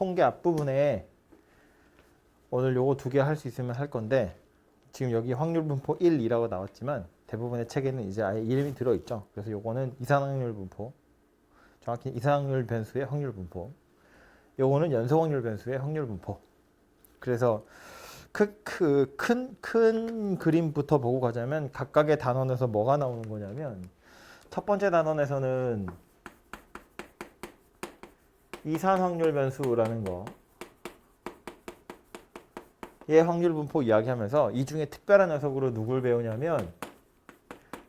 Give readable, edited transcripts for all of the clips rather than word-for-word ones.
통계 앞부분에 오늘 요거 두 개 할 수 있으면 할 건데 지금 여기 확률 분포 1, 2라고 나왔지만 대부분의 책에는 이제 아예 이름이 들어있죠. 그래서 요거는 이산확률 분포, 정확히 이산확률 변수의 확률 분포, 요거는 연소확률 변수의 확률 분포. 그래서 큰 그림부터 보고 가자면 각각의 단원에서 뭐가 나오는 거냐면 첫 번째 단원에서는 이산확률 변수라는 거 얘 확률 분포 이야기하면서 이 중에 특별한 녀석으로 누굴 배우냐면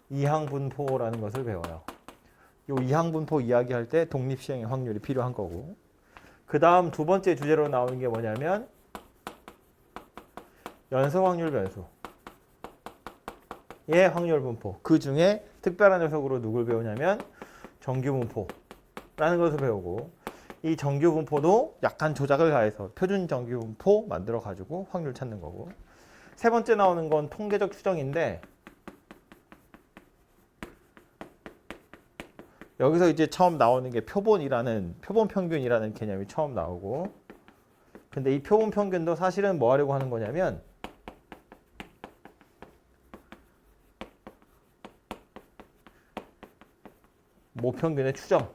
이항 분포라는 것을 배워요. 요 이항 분포 이야기할 때 독립시행의 확률이 필요한 거고, 그 다음 두 번째 주제로 나오는 게 뭐냐면 연소 확률 변수 의 확률 분포. 그 중에 특별한 녀석으로 누굴 배우냐면 정규 분포라는 것을 배우고, 이 정규 분포도 약간 조작을 가해서 표준 정규 분포 만들어 가지고 확률 찾는 거고, 세 번째 나오는 건 통계적 추정인데 여기서 이제 처음 나오는 게 표본 평균이라는 개념이 처음 나오고, 근데 이 표본 평균도 사실은 뭐 하려고 하는 거냐면 모평균의 추정.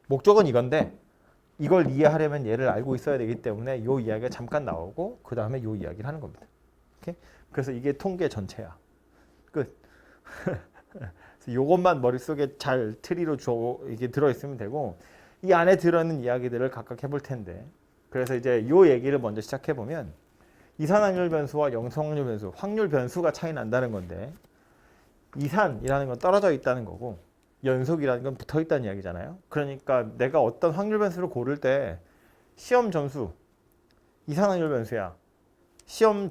목적은 이건데 이걸 이해하려면 얘를 알고 있어야 되기 때문에 이 이야기가 잠깐 나오고 그 다음에 이 이야기를 하는 겁니다. 오케이? 그래서 이게 통계 전체야. 끝. 이것만 머릿속에 잘 트리로 이게 들어있으면 되고, 이 안에 들어있는 이야기들을 각각 해볼 텐데, 그래서 이제 이 얘기를 먼저 시작해보면 이산확률 변수와 연소확률 변수, 확률 변수가 차이 난다는 건데, 이산이라는 건 떨어져 있다는 거고 연속이라는 건 붙어 있다는 이야기잖아요. 그러니까 내가 어떤 확률 변수를 고를 때 시험 점수 이산확률 변수야. 시험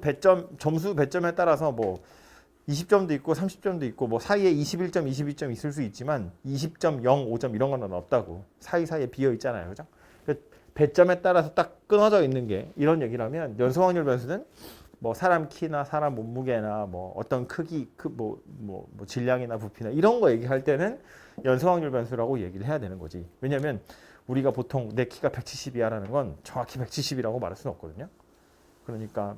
점수 배점에 따라서 뭐 20점도 있고 30점도 있고 뭐 사이에 21점, 22점 있을 수 있지만 20점, 0, 5점 이런 건 없다고. 사이사이에 비어 있잖아요. 그죠? 배점에 따라서 딱 끊어져 있는 게 이런 얘기라면, 연소확률 변수는 뭐 사람 키나 사람 몸무게나 뭐 어떤 크기, 뭐 질량이나 부피나 이런 거 얘기할 때는 연소확률 변수라고 얘기를 해야 되는 거지. 왜냐면 우리가 보통 내 키가 170이야라는 건 정확히 170이라고 말할 수는 없거든요. 그러니까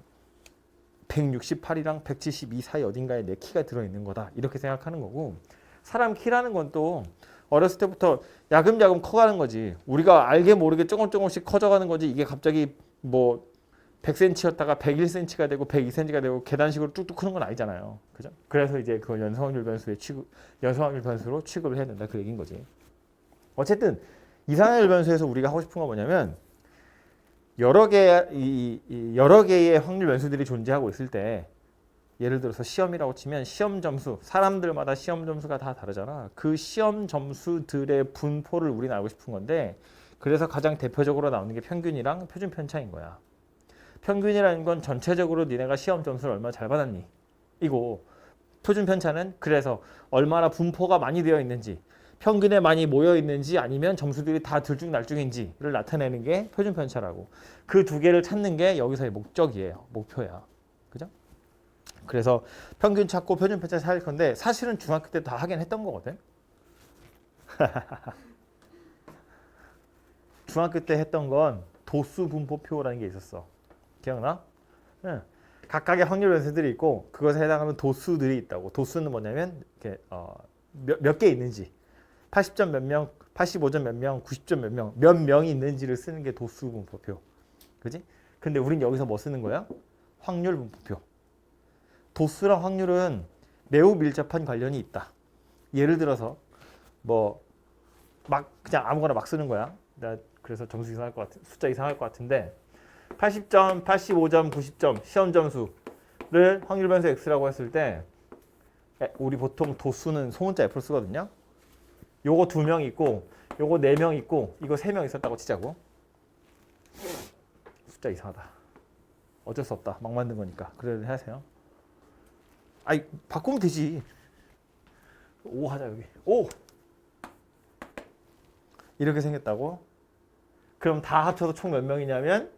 168이랑 172 사이 어딘가에 내 키가 들어있는 거다 이렇게 생각하는 거고, 사람 키라는 건 또 어렸을 때부터 야금야금 커가는 거지. 우리가 알게 모르게 조금씩 커져가는 거지. 이게 갑자기 뭐 100cm였다가 101cm가 되고 102cm가 되고 계단식으로 뚝뚝 크는 건 아니잖아요. 그죠? 그래서 이제 그걸 연소확률 변수로 취급을 해야 된다 그 얘기인 거지. 어쨌든 이산화율 변수에서 우리가 하고 싶은 건 뭐냐면 여러 개의 확률 변수들이 존재하고 있을 때, 예를 들어서 시험이라고 치면 시험 점수, 사람들마다 시험 점수가 다 다르잖아. 그 시험 점수들의 분포를 우리는 알고 싶은 건데, 그래서 가장 대표적으로 나오는 게 평균이랑 표준 편차인 거야. 평균이라는 건 전체적으로 니네가 시험 점수를 얼마나 잘 받았니? 이고, 표준 편차는 그래서 얼마나 분포가 많이 되어 있는지, 평균에 많이 모여 있는지 아니면 점수들이 다 들쭉날쭉인지를 나타내는 게 표준 편차라고. 그 두 개를 찾는 게 여기서의 목적이에요. 목표야. 그죠? 그래서 평균 찾고 표준 편차 찾을 건데 사실은 중학교 때 다 하긴 했던 거거든. 중학교 때 했던 건 도수 분포표라는 게 있었어. 기억나? 응. 각각의 확률 변수들이 있고 그것에 해당하는 도수들이 있다고. 도수는 뭐냐면 이렇게 몇 개 있는지, 80점 몇 명, 85점 몇 명, 90점 몇 명이 있는지를 쓰는 게 도수 분포표. 그지? 근데 우린 여기서 뭐 쓰는 거야? 확률 분포표. 도수랑 확률은 매우 밀접한 관련이 있다. 예를 들어서 뭐 막 그냥 아무거나 막 쓰는 거야. 나 그래서 점수 이상할 것 같은, 숫자 이상할 것 같은데 80점, 85점, 90점 시험 점수를 확률 변수 x라고 했을 때 우리 보통 도수는 소문자 f로 쓰거든요. 요거 2명 있고 요거 4명 있고 이거 3명 있었다고 치자고. 숫자 이상하다. 어쩔 수 없다. 막 만든 거니까. 그래도 하세요. 아이 바꾸면 되지. 5 하자. 여기 5 이렇게 생겼다고. 그럼 다 합쳐서 총 몇 명이냐면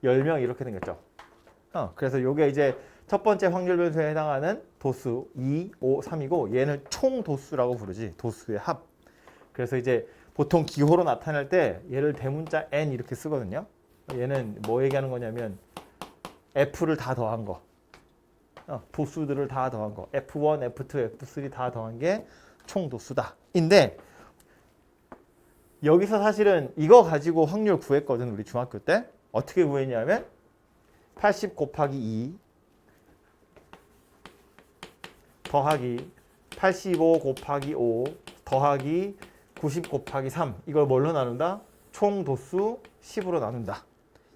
10명 이렇게 생겼죠. 그래서 요게 이제 첫 번째 확률 변수에 해당하는 도수 2, 5, 3이고 얘는 총 도수라고 부르지. 도수의 합. 그래서 이제 보통 기호로 나타낼 때 얘를 대문자 n 이렇게 쓰거든요. 얘는 뭐 얘기하는 거냐면 f를 다 더한 거. 도수들을 다 더한 거. F1, F2, F3 다 더한 게 총 도수다. 인데 여기서 사실은 이거 가지고 확률 구했거든. 우리 중학교 때. 어떻게 구했냐면 80 곱하기 2 더하기 85 곱하기 5 더하기 90 곱하기 3 이걸 뭘로 나눈다? 총 도수 10으로 나눈다.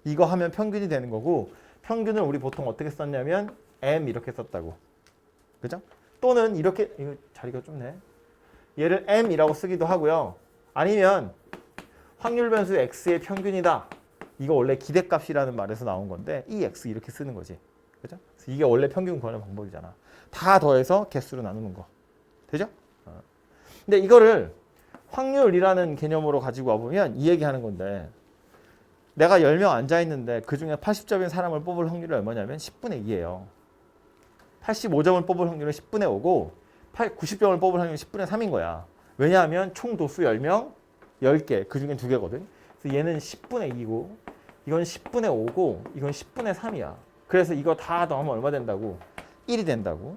이거 하면 평균이 되는 거고 평균을 우리 보통 어떻게 썼냐면 M 이렇게 썼다고. 그죠? 또는 이렇게 이거 자리가 좁네. 얘를 M이라고 쓰기도 하고요. 아니면 확률 변수 X의 평균이다. 이거 원래 기대값이라는 말에서 나온 건데 이 X 이렇게 쓰는 거지. 그죠? 이게 원래 평균 구하는 방법이잖아. 다 더해서 개수로 나누는 거. 되죠? 근데 이거를 확률이라는 개념으로 가지고 와보면 이 얘기하는 건데 내가 10명 앉아있는데 그중에 80점인 사람을 뽑을 확률이 얼마냐면 10분의 2예요. 85점을 뽑을 확률은 10분의 5고 90점을 뽑을 확률은 10분의 3인 거야. 왜냐하면 총 도수 10명, 10개, 그 중에 2개거든. 그래서 얘는 10분의 2고 이건 10분의 5고 이건 10분의 3이야. 그래서 이거 다 더하면 얼마 된다고? 1이 된다고.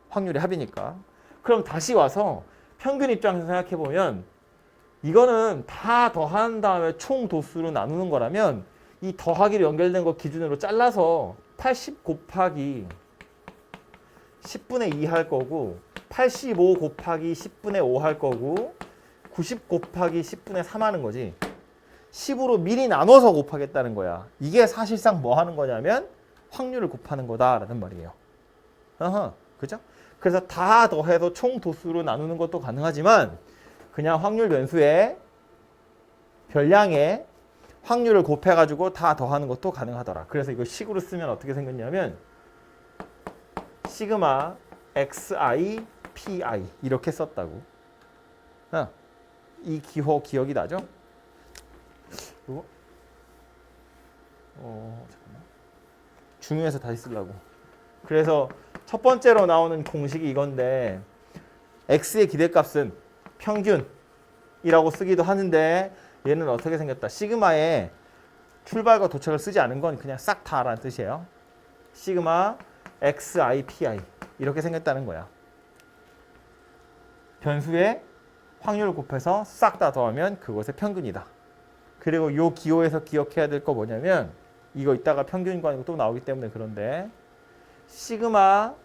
확률이 합이니까. 그럼 다시 와서 평균 입장에서 생각해보면 이거는 다 더한 다음에 총 도수로 나누는 거라면 이 더하기로 연결된 거 기준으로 잘라서 80 곱하기 10분의 2 할 거고 85 곱하기 10분의 5 할 거고 90 곱하기 10분의 3 하는 거지. 10으로 미리 나눠서 곱하겠다는 거야. 이게 사실상 뭐 하는 거냐면 확률을 곱하는 거다라는 말이에요. 그죠? 그래서 다 더해서 총 도수로 나누는 것도 가능하지만 그냥 확률 변수에 별량에 확률을 곱해가지고 다 더하는 것도 가능하더라. 그래서 이거 식으로 쓰면 어떻게 생겼냐면 시그마 xi pi 이렇게 썼다고. 이 기호 기억이 나죠? 이거 잠깐만. 중요해서 다시 쓰려고. 그래서 첫 번째로 나오는 공식이 이건데 x의 기대값은 평균이라고 쓰기도 하는데 얘는 어떻게 생겼다? 시그마에 출발과 도착을 쓰지 않은 건 그냥 싹 다라는 뜻이에요. 시그마 xi pi 이렇게 생겼다는 거야. 변수에 확률을 곱해서 싹 다 더하면 그것의 평균이다. 그리고 이 기호에서 기억해야 될 거 뭐냐면 이거 이따가 평균 구하는 거 또 나오기 때문에 그런데 시그마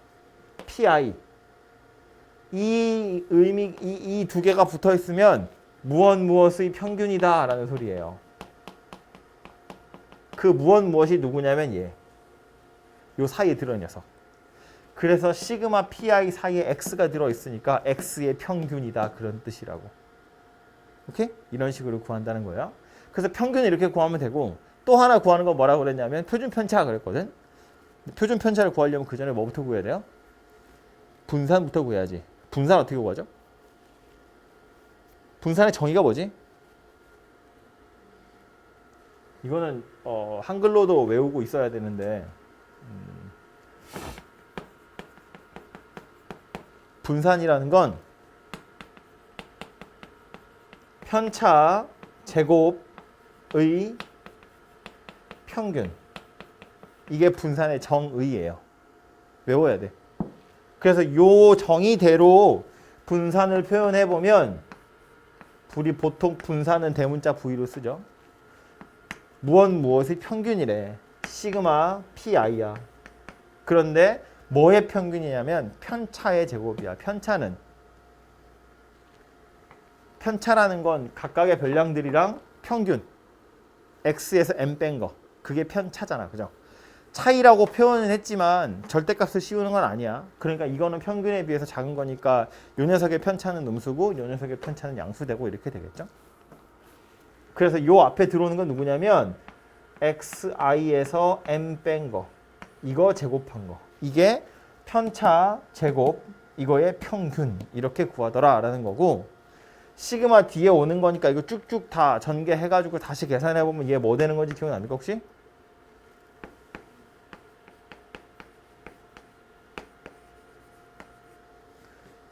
pi 이 의미 이 두 개가 붙어 있으면 무엇의 평균이다라는 소리예요. 그 무엇이 누구냐면 얘. 요 사이에 들어있는 녀석. 그래서 시그마 pi 사이에 x가 들어 있으니까 x의 평균이다 그런 뜻이라고. 오케이? 이런 식으로 구한다는 거예요. 그래서 평균을 이렇게 구하면 되고 또 하나 구하는 거 뭐라고 그랬냐면 표준 편차 그랬거든. 표준 편차를 구하려면 그 전에 뭐부터 구해야 돼요? 분산부터 구해야지. 분산 어떻게 구하죠? 분산의 정의가 뭐지? 이거는 한글로도 외우고 있어야 되는데 분산이라는 건 편차 제곱의 평균. 이게 분산의 정의예요. 외워야 돼. 그래서 요 정의대로 분산을 표현해 보면 우리 보통 분산은 대문자 V로 쓰죠. 무엇의 평균이래. 시그마 pi야. 그런데 뭐의 평균이냐면 편차의 제곱이야. 편차라는 건 각각의 별량들이랑 평균 x에서 m 뺀 거. 그게 편차잖아. 그죠? 차이라고 표현은 했지만 절대값을 씌우는 건 아니야. 그러니까 이거는 평균에 비해서 작은 거니까 요 녀석의 편차는 음수고 요 녀석의 편차는 양수되고 이렇게 되겠죠? 그래서 요 앞에 들어오는 건 누구냐면 xi에서 m 뺀 거. 이거 제곱한 거. 이게 편차 제곱 이거의 평균 이렇게 구하더라 라는 거고 시그마 뒤에 오는 거니까 이거 쭉쭉 다 전개해가지고 다시 계산해보면 얘 뭐 되는 건지 기억나는 거 혹시?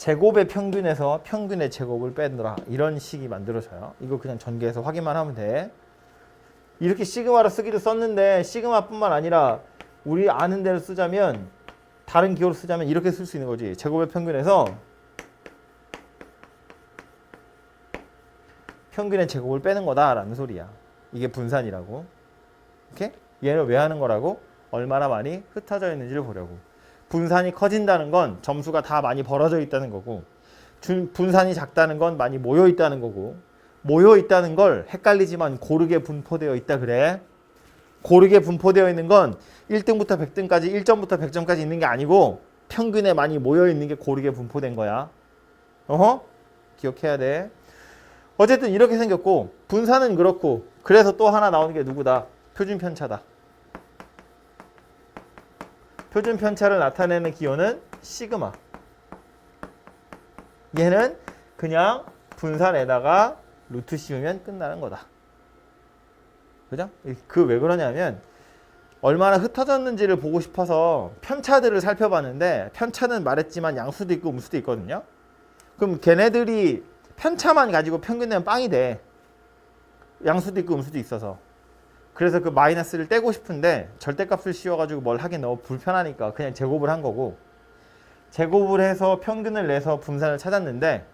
제곱의 평균에서 평균의 제곱을 빼느라 이런 식이 만들어져요. 이거 그냥 전개해서 확인만 하면 돼. 이렇게 시그마로 쓰기도 썼는데 시그마뿐만 아니라 우리 아는 대로 쓰자면 다른 기호로 쓰자면 이렇게 쓸 수 있는 거지. 제곱의 평균에서 평균의 제곱을 빼는 거다라는 소리야. 이게 분산이라고. 오케이? 얘를 왜 하는 거라고? 얼마나 많이 흩어져 있는지를 보려고. 분산이 커진다는 건 점수가 다 많이 벌어져 있다는 거고, 분산이 작다는 건 많이 모여 있다는 거고, 모여 있다는 걸 헷갈리지만 고르게 분포되어 있다 그래. 고르게 분포되어 있는 건 1등부터 100등까지 1점부터 100점까지 있는 게 아니고 평균에 많이 모여 있는 게 고르게 분포된 거야. 어허? 기억해야 돼. 어쨌든 이렇게 생겼고 분산은 그렇고, 그래서 또 하나 나오는 게 누구다? 표준 편차다. 표준 편차를 나타내는 기호는 시그마. 얘는 그냥 분산에다가 루트 씌우면 끝나는 거다. 그죠? 그 왜 그러냐면 얼마나 흩어졌는지를 보고 싶어서 편차들을 살펴봤는데, 편차는 말했지만 양수도 있고 음수도 있거든요. 그럼 걔네들이 편차만 가지고 평균 내면 빵이 돼. 양수도 있고 음수도 있어서. 그래서 그 마이너스를 떼고 싶은데 절대값을 씌워가지고 뭘 하긴 너무 불편하니까 그냥 제곱을 한 거고, 제곱을 해서 평균을 내서 분산을 찾았는데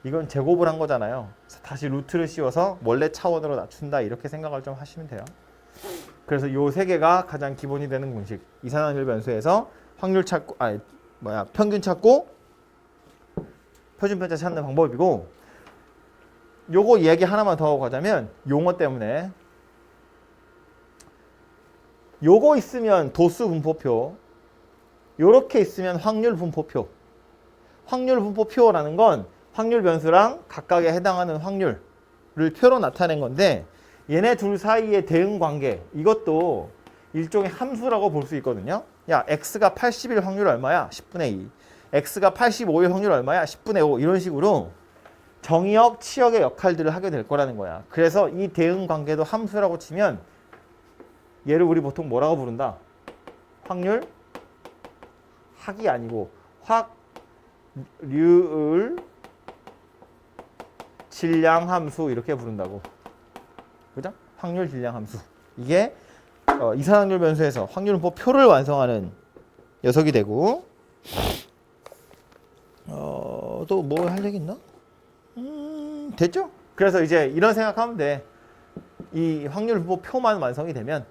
이건 제곱을 한 거잖아요. 다시 루트를 씌워서 원래 차원으로 낮춘다, 이렇게 생각을 좀 하시면 돼요. 그래서 요 세 개가 가장 기본이 되는 공식. 이산화율 변수에서 확률 찾고, 평균 찾고 표준 편차 찾는 방법이고, 요거 얘기 하나만 더 가자면 용어 때문에, 요거 있으면 도수 분포표, 요렇게 있으면 확률 분포표. 확률 분포표라는 건 확률 변수랑 각각에 해당하는 확률을 표로 나타낸 건데, 얘네 둘 사이의 대응 관계, 이것도 일종의 함수라고 볼 수 있거든요. 야, x가 80일 확률 얼마야? 10분의 2. x가 85일 확률 얼마야? 10분의 5. 이런 식으로 정의역, 치역의 역할들을 하게 될 거라는 거야. 그래서 이 대응 관계도 함수라고 치면 얘를 우리 보통 뭐라고 부른다? 확률 학이 아니고 확률 질량 함수, 이렇게 부른다고. 그죠? 확률 질량 함수. 이게 이산확률 변수에서 확률분포 표를 완성하는 녀석이 되고, 또 뭐 할 얘기 있나? 됐죠? 그래서 이제 이런 생각하면 돼. 이 확률분포 표만 완성이 되면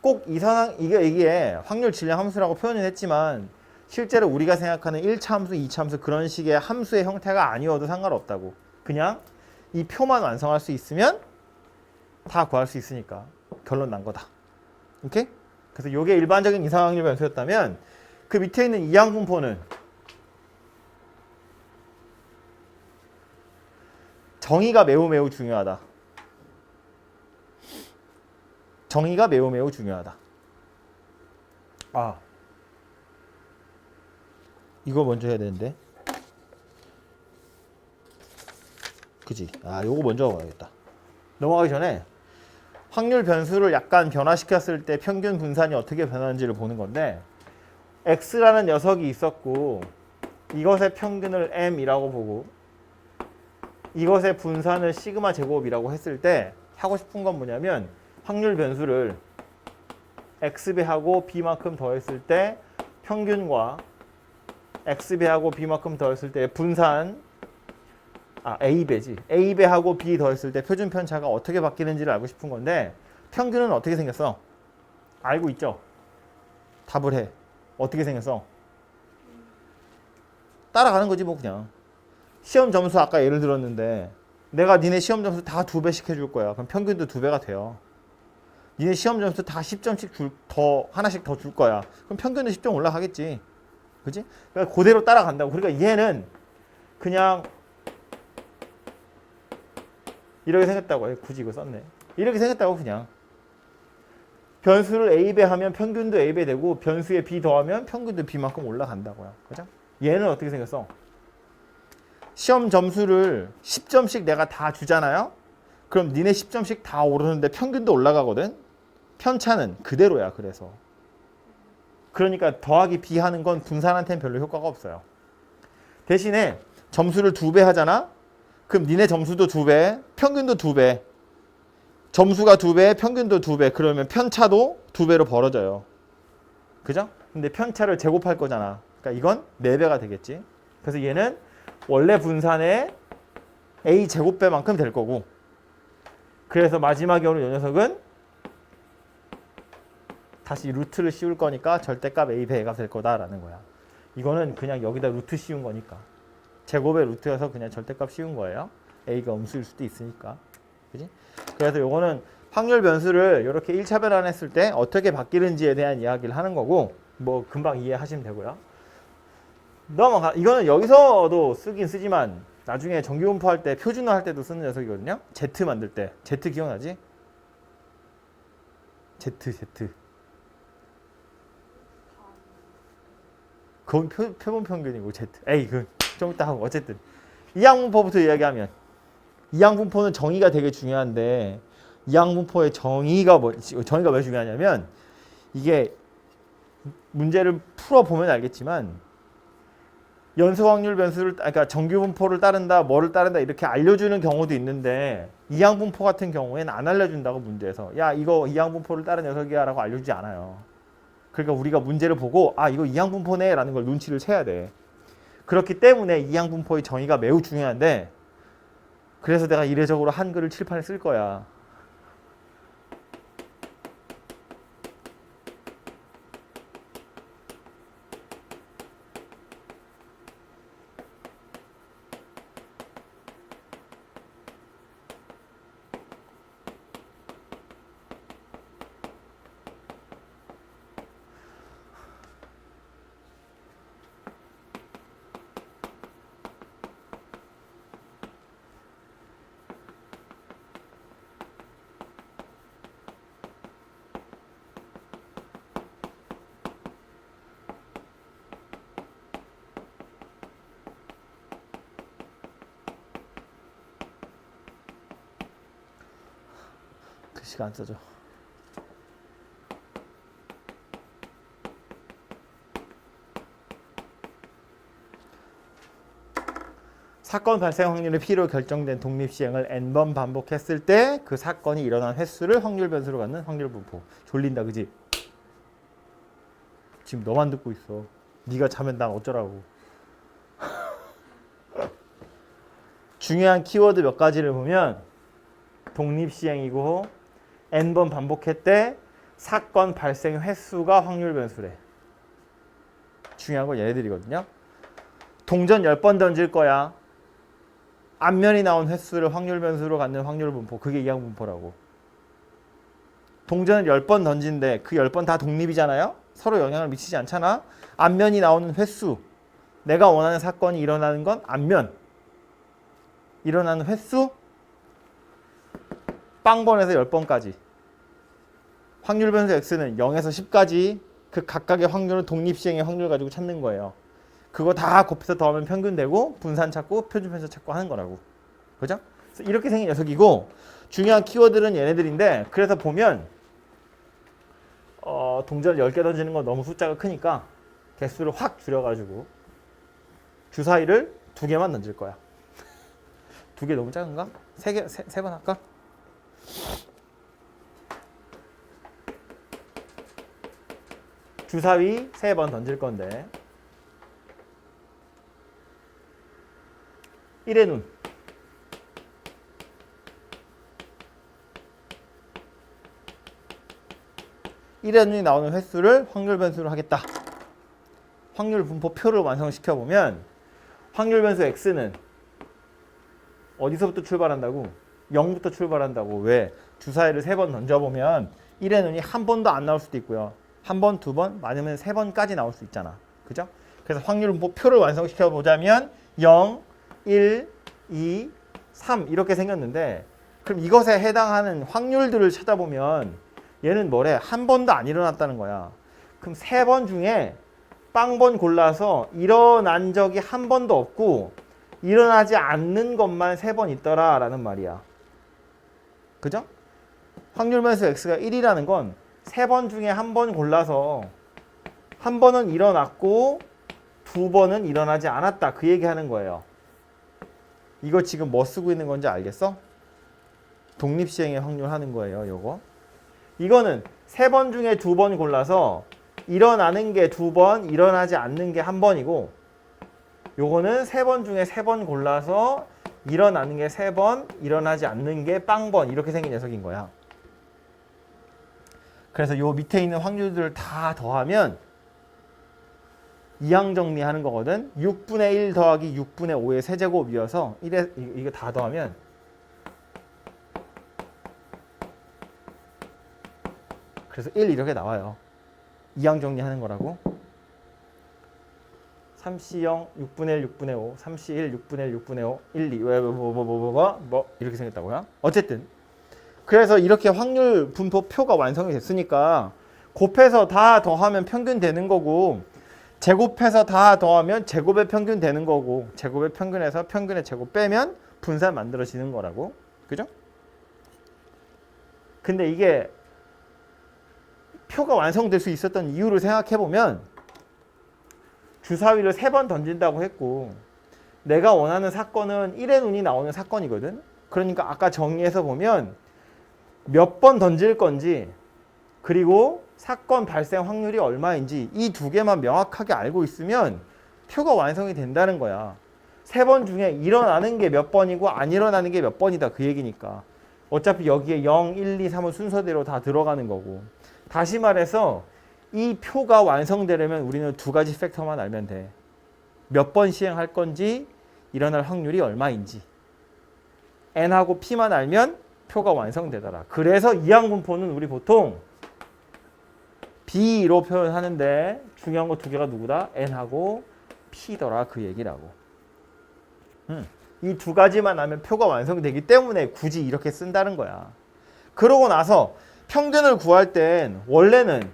꼭 이게 확률 질량 함수라고 표현을 했지만 실제로 우리가 생각하는 1차 함수, 2차 함수 그런 식의 함수의 형태가 아니어도 상관없다고. 그냥 이 표만 완성할 수 있으면 다 구할 수 있으니까 결론 난 거다. 오케이? 그래서 이게 일반적인 이산확률 변수였다면 그 밑에 있는 이항분포는 정의가 매우 중요하다. 정의가 매우 중요하다. 이거 먼저 해야 되는데. 그지? 요거 먼저 가야겠다. 넘어가기 전에 확률 변수를 약간 변화시켰을 때 평균 분산이 어떻게 변하는지를 보는 건데, x라는 녀석이 있었고 이것의 평균을 m이라고 보고 이것의 분산을 시그마 제곱이라고 했을 때 하고 싶은 건 뭐냐면, 확률 변수를 x배하고 b만큼 더했을 때 평균과 x배하고 b만큼 더했을 때 분산, a배지. a배하고 b 더했을 때 표준 편차가 어떻게 바뀌는지를 알고 싶은 건데, 평균은 어떻게 생겼어? 알고 있죠? 답을 해. 어떻게 생겼어? 따라가는 거지 뭐. 그냥 시험 점수 아까 예를 들었는데 내가 니네 시험 점수 다 2배씩 해줄 거야. 그럼 평균도 2배가 돼요. 니네 시험 점수 다 10점씩 하나씩 더 줄 거야. 그럼 평균도 10점 올라가겠지. 그지? 그러니까 그대로 따라간다고. 그러니까 얘는 그냥 이렇게 생겼다고. 굳이 이거 썼네. 이렇게 생겼다고. 그냥 변수를 a배 하면 평균도 a배 되고 변수에 b 더하면 평균도 b만큼 올라간다고요. 그죠? 얘는 어떻게 생겼어? 시험 점수를 10점씩 내가 다 주잖아요. 그럼 니네 10점씩 다 오르는데 평균도 올라가거든. 편차는 그대로야. 그래서 그러니까 더하기 b 하는 건 분산한테는 별로 효과가 없어요. 대신에 점수를 2배 하잖아? 그럼 니네 점수도 2배, 평균도 2배. 점수가 2배, 평균도 2배. 그러면 편차도 2배로 벌어져요. 그죠? 근데 편차를 제곱할 거잖아. 그러니까 이건 4배가 되겠지. 그래서 얘는 원래 분산의 a 제곱배만큼 될 거고. 그래서 마지막에 오는 이 녀석은 다시 루트를 씌울 거니까 절대값 a 배가 될 거다라는 거야. 이거는 그냥 여기다 루트 씌운 거니까. 제곱의 루트여서 그냥 절대값 씌운 거예요. a가 음수일 수도 있으니까. 그지? 그래서 요거는 확률 변수를 이렇게 1차 변환했을 때 어떻게 바뀌는지에 대한 이야기를 하는 거고, 뭐 금방 이해하시면 되고요. 넘어가. 이거는 여기서도 쓰긴 쓰지만 나중에 정규분포 할 때, 표준화 할 때도 쓰는 녀석이거든요. Z 만들 때. Z 기억나지? Z. 그건 표본 평균이고 Z. 에이, 좀 이따 하고. 어쨌든 이항분포부터 이야기하면, 이항분포는 정의가 되게 중요한데, 이항분포의 정의가 왜 중요하냐면, 이게 문제를 풀어보면 알겠지만 연소 확률 변수를, 그러니까 정규분포를 따른다, 뭐를 따른다 이렇게 알려주는 경우도 있는데, 이항분포 같은 경우에는 안 알려준다고 문제에서. 야, 이거 이항분포를 따른 녀석이야 라고 알려주지 않아요. 그러니까 우리가 문제를 보고 이거 이항분포네 라는 걸 눈치를 채야 돼. 그렇기 때문에 이항분포의 정의가 매우 중요한데, 그래서 내가 이례적으로 한글을 칠판에 쓸 거야. 글씨가 안 써져. 사건 발생 확률의 P로 결정된 독립시행을 n번 반복했을 때 그 사건이 일어난 횟수를 확률 변수로 갖는 확률 분포. 졸린다, 그지? 지금 너만 듣고 있어. 네가 자면 난 어쩌라고. 중요한 키워드 몇 가지를 보면, 독립시행이고 n번 반복했대 사건 발생 횟수가 확률 변수래. 중요한 건 얘네들이거든요. 동전 10번 던질 거야. 앞면이 나온 횟수를 확률 변수로 갖는 확률 분포. 그게 이항분포라고. 동전을 10번 던진데 그 10번 다 독립이잖아요. 서로 영향을 미치지 않잖아. 앞면이 나오는 횟수. 내가 원하는 사건이 일어나는 건 앞면. 일어나는 횟수 빵번에서 10번까지. 확률 변수 x는 0에서 10까지 그 각각의 확률은 독립시행의 확률 가지고 찾는 거예요. 그거 다 곱해서 더하면 평균 되고 분산 찾고 표준 편차 찾고 하는 거라고. 그죠? 그래서 이렇게 생긴 녀석이고, 중요한 키워드는 얘네들인데, 그래서 보면 동전을 10개 던지는 건 너무 숫자가 크니까 개수를 확 줄여가지고 주사위를 2개만 던질 거야. 2개 너무 작은가? 3개, 3번 할까? 주사위 3번 던질 건데, 1의 눈. 일의 눈이 나오는 횟수를 확률 변수로 하겠다. 확률 분포표를 완성시켜 보면 확률 변수 x는 어디서부터 출발한다고? 0부터 출발한다고. 왜? 주사위를 3번 던져보면 1의 눈이 한 번도 안 나올 수도 있고요. 한 번, 2번, 많으면 3번까지 나올 수 있잖아. 그죠? 그래서 확률 분포표를 완성시켜 보자면 0, 1, 2, 3 이렇게 생겼는데, 그럼 이것에 해당하는 확률들을 찾아보면 얘는 뭐래? 한 번도 안 일어났다는 거야. 그럼 3번 중에 빵번 골라서 일어난 적이 한 번도 없고 일어나지 않는 것만 3번 있더라 라는 말이야. 그죠? 확률 변수 x가 1이라는 건 3번 중에 한 번 골라서 한 번은 일어났고 두 번은 일어나지 않았다. 그 얘기하는 거예요. 이거 지금 뭐 쓰고 있는 건지 알겠어? 독립시행의 확률 하는 거예요. 요거. 이거는 세 번 중에 두 번 골라서 일어나는 게 두 번, 일어나지 않는 게 한 번이고, 요거는 세 번 중에 세 번 골라서 일어나는 게 세 번, 일어나지 않는 게 빵번 이렇게 생긴 녀석인 거야. 그래서 요 밑에 있는 확률들을 다 더하면 이항 정리하는 거거든. 6분의 1 더하기 6분의 5의 세제곱이어서 이거 다 더하면 그래서 1 이렇게 나와요. 이항 정리하는 거라고. 3C0 6분의 1 6분의 5 3C1 6분의 1 6분의 5 1, 2 뭐 이렇게 생겼다고요. 어쨌든 그래서 이렇게 확률 분포 표가 완성이 됐으니까 곱해서 다 더하면 평균 되는 거고, 제곱해서 다 더하면 제곱의 평균 되는 거고, 제곱의 평균에서 평균의 제곱 빼면 분산 만들어지는 거라고. 그죠? 근데 이게 표가 완성될 수 있었던 이유를 생각해 보면, 주사위를 3번 던진다고 했고 내가 원하는 사건은 1의 눈이 나오는 사건이거든. 그러니까 아까 정리해서 보면 몇 번 던질 건지, 그리고 사건 발생 확률이 얼마인지 이 두 개만 명확하게 알고 있으면 표가 완성이 된다는 거야. 3번 중에 일어나는 게 몇 번이고 안 일어나는 게 몇 번이다 그 얘기니까. 어차피 여기에 0, 1, 2, 3은 순서대로 다 들어가는 거고. 다시 말해서 이 표가 완성되려면 우리는 두 가지 팩터만 알면 돼. 몇 번 시행할 건지, 일어날 확률이 얼마인지. n하고 p만 알면 표가 완성되더라. 그래서 이항분포는 우리 보통 b로 표현하는데 중요한 거 두 개가 누구다? n하고 p더라 그 얘기라고. 이 두 가지만 알면 표가 완성되기 때문에 굳이 이렇게 쓴다는 거야. 그러고 나서 평균을 구할 땐 원래는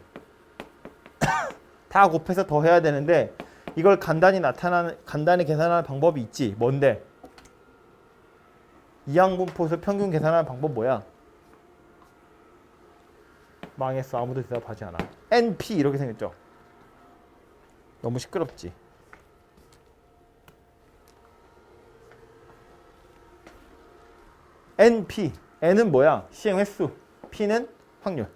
다 곱해서 더해야 되는데 이걸 간단히 계산하는 방법이 있지. 뭔데? 이항분포에서 평균 계산하는 방법 뭐야? 망했어. 아무도 대답하지 않아. NP 이렇게 생겼죠? 너무 시끄럽지? NP. N은 뭐야? 시행 횟수. P는 확률.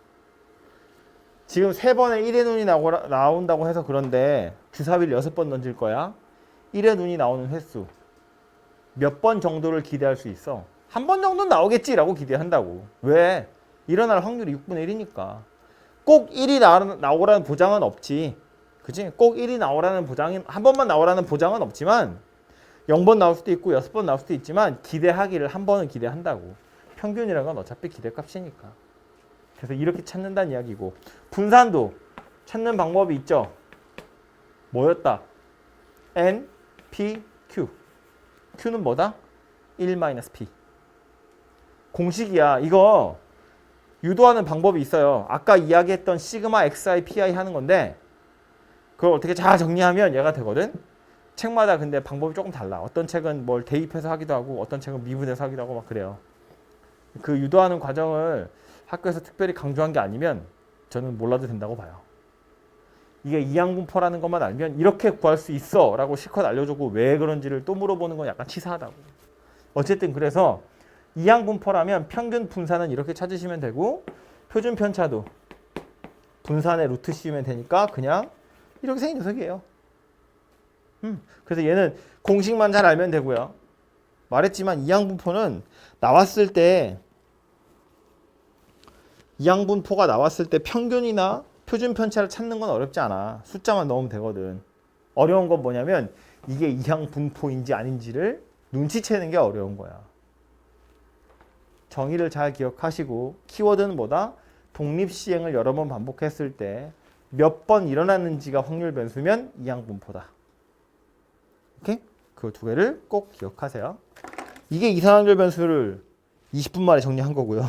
지금 3번에 1의 눈이 나온다고 해서 그런데 주사위를 6번 던질 거야. 1의 눈이 나오는 횟수. 몇 번 정도를 기대할 수 있어? 한 번 정도는 나오겠지라고 기대한다고. 왜? 일어날 확률이 6분의 1이니까. 꼭 1이 나오라는 보장은 없지. 그치? 꼭 1이 나오라는 보장이, 한 번만 나오라는 보장은 없지만 0번 나올 수도 있고 6번 나올 수도 있지만 기대하기를 한 번은 기대한다고. 평균이라는 건 어차피 기대값이니까. 그래서 이렇게 찾는다는 이야기고, 분산도 찾는 방법이 있죠. 뭐였다? N, P, Q. Q는 뭐다? 1-P. 공식이야. 이거 유도하는 방법이 있어요. 아까 이야기했던 시그마 xi pi 하는 건데 그걸 어떻게 잘 정리하면 얘가 되거든. 책마다 근데 방법이 조금 달라. 어떤 책은 뭘 대입해서 하기도 하고 어떤 책은 미분해서 하기도 하고 막 그래요. 그 유도하는 과정을 학교에서 특별히 강조한 게 아니면 저는 몰라도 된다고 봐요. 이게 이항분포라는 것만 알면 이렇게 구할 수 있어 라고 실컷 알려주고 왜 그런지를 또 물어보는 건 약간 치사하다고. 어쨌든 그래서 이항분포라면 평균 분산은 이렇게 찾으시면 되고, 표준 편차도 분산의 루트 씌우면 되니까 그냥 이렇게 생긴 녀석이에요. 그래서 얘는 공식만 잘 알면 되고요. 말했지만 이항분포는 나왔을 때, 이항분포가 나왔을 때 평균이나 표준 편차를 찾는 건 어렵지 않아. 숫자만 넣으면 되거든. 어려운 건 뭐냐면 이게 이항분포인지 아닌지를 눈치채는 게 어려운 거야. 정의를 잘 기억하시고, 키워드는 뭐다? 독립시행을 여러 번 반복했을 때 몇 번 일어났는지가 확률 변수면 이항분포다. 오케이? 그 두 개를 꼭 기억하세요. 이게 이산확률 변수를 20분 만에 정리한 거고요.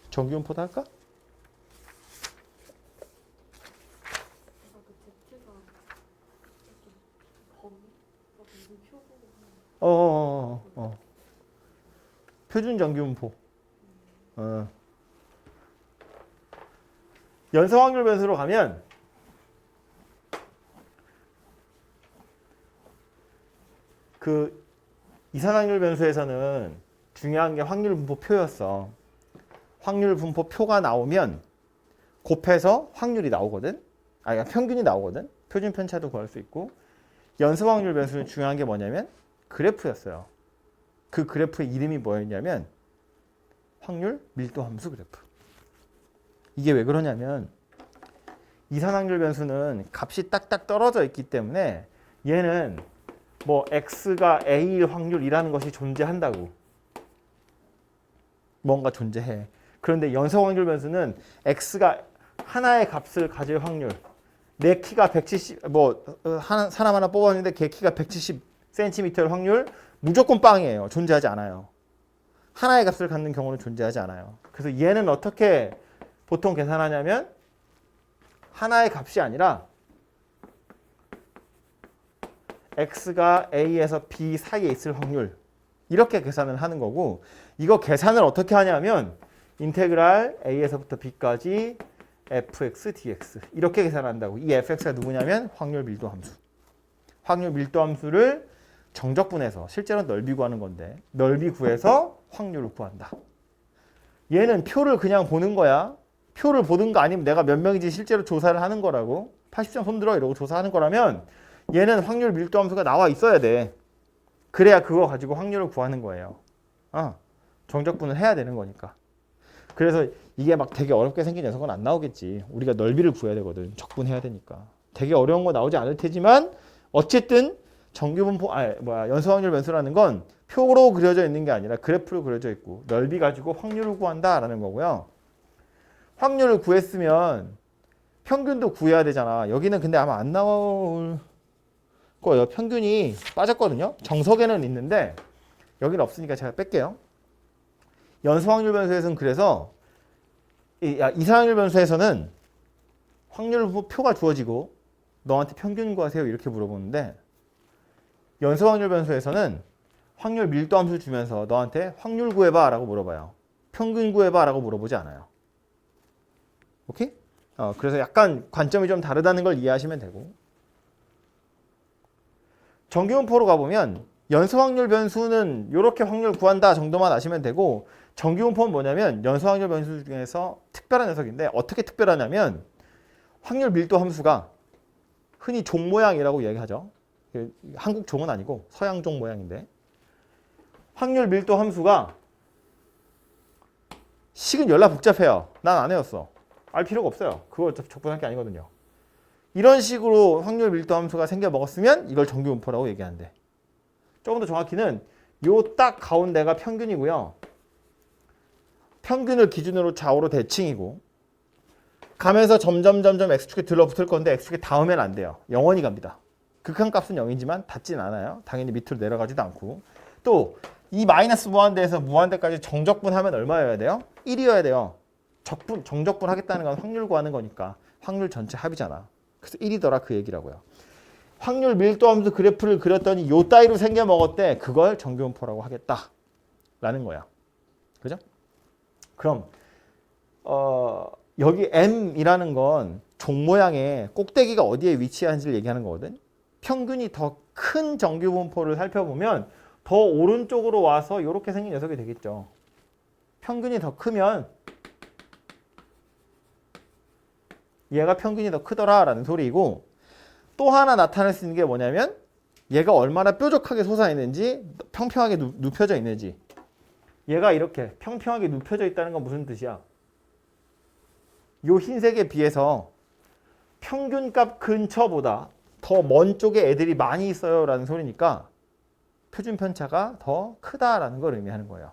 정기분포도 할까? 표준 정기분포. 연소 확률 변수로 가면 그 이산확률 변수에서는 중요한 게 확률 분포표였어. 확률 분포표가 나오면 곱해서 확률이 나오거든. 그러니까 평균이 나오거든. 표준 편차도 구할 수 있고. 연속 확률 변수는 중요한 게 뭐냐면 그래프였어요. 그 그래프의 이름이 뭐였냐면 확률 밀도 함수 그래프. 이게 왜 그러냐면 이산확률 변수는 값이 딱딱 떨어져 있기 때문에 얘는 뭐 x가 a일 확률이라는 것이 존재한다고. 뭔가 존재해. 그런데 연속 확률 변수는 x가 하나의 값을 가질 확률. 내 키가 170, 사람 하나 뽑았는데 걔 키가 170cm일 확률 무조건 빵이에요. 존재하지 않아요. 하나의 값을 갖는 경우는 존재하지 않아요. 그래서 얘는 어떻게 보통 계산하냐면 하나의 값이 아니라 x가 a에서 b 사이에 있을 확률 이렇게 계산을 하는 거고 이거 계산을 어떻게 하냐면 인테그랄 a에서부터 b까지 fx dx 이렇게 계산한다고. 이 fx가 누구냐면 확률 밀도 함수. 확률 밀도 함수를 정적분해서 실제로는 넓이 구하는 건데 넓이 구해서 확률을 구한다. 얘는 표를 그냥 보는 거야. 표를 보는 거 아니면 내가 몇 명인지 실제로 조사를 하는 거라고. 80점 손들어 이러고 조사하는 거라면 얘는 확률 밀도 함수가 나와 있어야 돼. 그래야 그거 가지고 확률을 구하는 거예요. 정적분을 해야 되는 거니까. 그래서 이게 막 되게 어렵게 생긴 녀석은 안 나오겠지. 우리가 넓이를 구해야 되거든. 적분해야 되니까. 되게 어려운 거 나오지 않을 테지만 어쨌든 정규분포 연소확률 변수라는 건 표로 그려져 있는 게 아니라 그래프로 그려져 있고 넓이 가지고 확률을 구한다라는 거고요. 확률을 구했으면 평균도 구해야 되잖아. 여기는 근데 아마 안 나올 거예요. 평균이 빠졌거든요. 정석에는 있는데 여기는 없으니까 제가 뺄게요. 연소확률 변수에서는 그래서 이산확률 변수에서는 확률 표가 주어지고 너한테 평균 구하세요 이렇게 물어보는데 연소확률 변수에서는 확률 밀도 함수 주면서 너한테 확률 구해봐 라고 물어봐요. 평균 구해봐 라고 물어보지 않아요. 오케이? 그래서 약간 관점이 좀 다르다는 걸 이해하시면 되고 정규분포로 가보면 연소확률 변수는 이렇게 확률 구한다 정도만 아시면 되고 정규분포는 뭐냐면 연소확률 변수 중에서 특별한 녀석인데 어떻게 특별하냐면 확률 밀도 함수가 흔히 종 모양이라고 얘기하죠. 한국 종은 아니고 서양 종 모양인데 확률 밀도 함수가 식은 열나 복잡해요. 난 안 해왔어. 알 필요가 없어요. 그거 적분할 게 아니거든요. 이런 식으로 확률 밀도 함수가 생겨 먹었으면 이걸 정규분포라고 얘기하는데 조금 더 정확히는 요 딱 가운데가 평균이고요. 평균을 기준으로 좌우로 대칭이고 가면서 점점 x축에 들러붙을 건데 x축에 닿으면 안 돼요. 영원히 갑니다. 극한값은 0이지만 닿진 않아요. 당연히 밑으로 내려가지도 않고 또 이 마이너스 무한대에서 무한대까지 정적분하면 얼마여야 돼요? 1이어야 돼요. 정적분 하겠다는 건 확률 구하는 거니까 확률 전체 합이잖아. 그래서 1이더라 그 얘기라고요. 확률 밀도 함수 그래프를 그렸더니 요 따위로 생겨 먹었대. 그걸 정규분포라고 하겠다라는 거야. 그죠? 그럼 여기 M이라는 건 종 모양의 꼭대기가 어디에 위치한지를 얘기하는 거거든. 평균이 더 큰 정규분포를 살펴보면 더 오른쪽으로 와서 이렇게 생긴 녀석이 되겠죠. 평균이 더 크면 얘가 평균이 더 크더라라는 소리이고 또 하나 나타낼 수 있는 게 뭐냐면 얘가 얼마나 뾰족하게 솟아있는지 평평하게 눕혀져 있는지 얘가 이렇게 평평하게 눕혀져 있다는 건 무슨 뜻이야? 요 흰색에 비해서 평균값 근처보다 더 먼 쪽에 애들이 많이 있어요 라는 소리니까 표준 편차가 더 크다라는 걸 의미하는 거예요.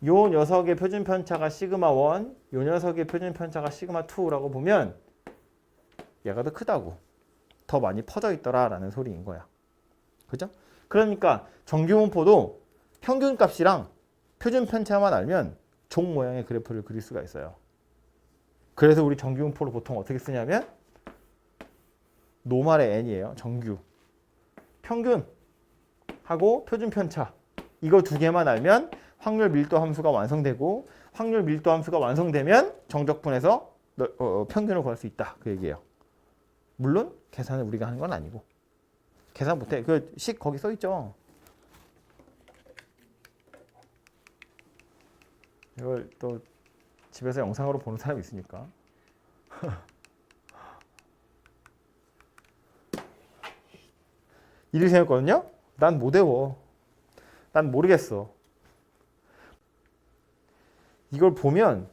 요 녀석의 표준 편차가 시그마 1, 요 녀석의 표준 편차가 시그마 2라고 보면 얘가 더 크다고. 더 많이 퍼져 있더라라는 소리인 거야. 그죠? 그러니까 정규분포도 평균값이랑 표준 편차만 알면 종 모양의 그래프를 그릴 수가 있어요. 그래서 우리 정규분포를 보통 어떻게 쓰냐면 노말의 n이에요. 정규. 평균하고 표준 편차. 이거 두 개만 알면 확률 밀도 함수가 완성되고 확률 밀도 함수가 완성되면 정적분해서 평균을 구할 수 있다. 그 얘기예요. 물론 계산을 우리가 하는 건 아니고. 계산 못해. 그 식 거기 써 있죠. 이걸 또 집에서 영상으로 보는 사람이 있으니까. 이렇게 생겼거든요. 난 못 외워. 난 모르겠어. 이걸 보면